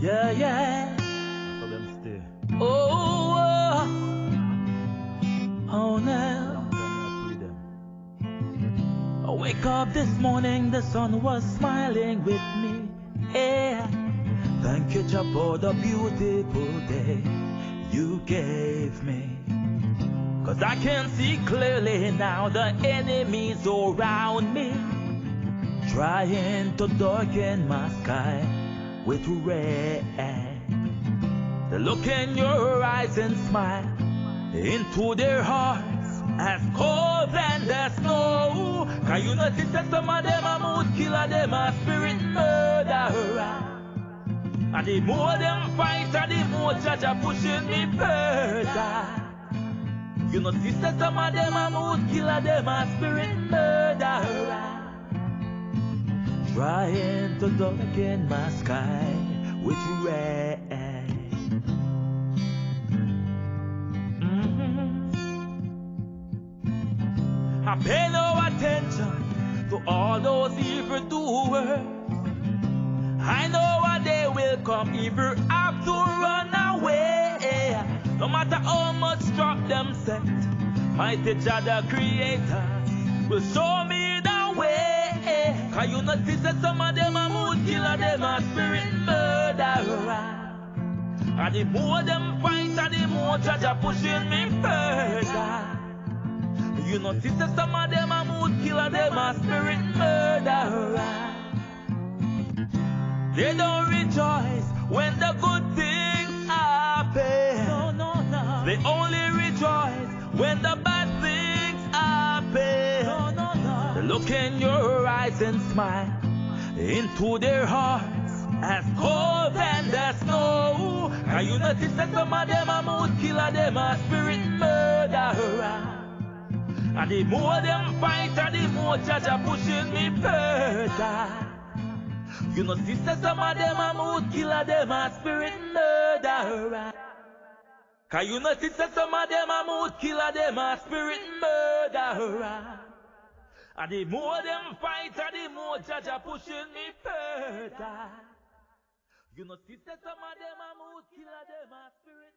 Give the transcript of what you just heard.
Yeah, yeah. For them stay. Oh, oh, now. Long time I free them. I wake up this morning, the sun was smiling with me. Yeah. Thank you, Jah, for the beautiful day you gave me. Cause I can see clearly now the enemies around me, trying to darken my sky with red. They look in your eyes and smile into their hearts as cold than the snow. Cause you notice that some of them are mood killer, them are spirit murderer. And the more them fight, and the more Judge are pushing me further. You notice that some of them are mood killer, them are spirit murderer. Trying to darken my sky with red. I pay no attention to all those evildoers. I know what they will come, evil have to run away. No matter how much trap them set, mighty Jah the Creator will show me the way. Cause you notice that some of them are mood killer, them are spirit murderer. And the more them fight, and the more Jah pushing me further. You notice that some of them are mood killer, them are spirit murderer. They don't rejoice when the good things happen. No, no, no. They only rejoice when the bad things happen. No, no, no. They look in your eyes and smile into their hearts as cold than the snow. And you notice that some of them are mood killer, them are spirit murderer. And the more them fight, and the more Judge are pushing me further. You know, sister, some of them are mood killer, them are spirit murderer. Cause you know, sister, some of them are mood killer, them are spirit murderer. And the more them fight, and the more Judge are pushing me further. You know, sister, some of them are mood killer, them are spirit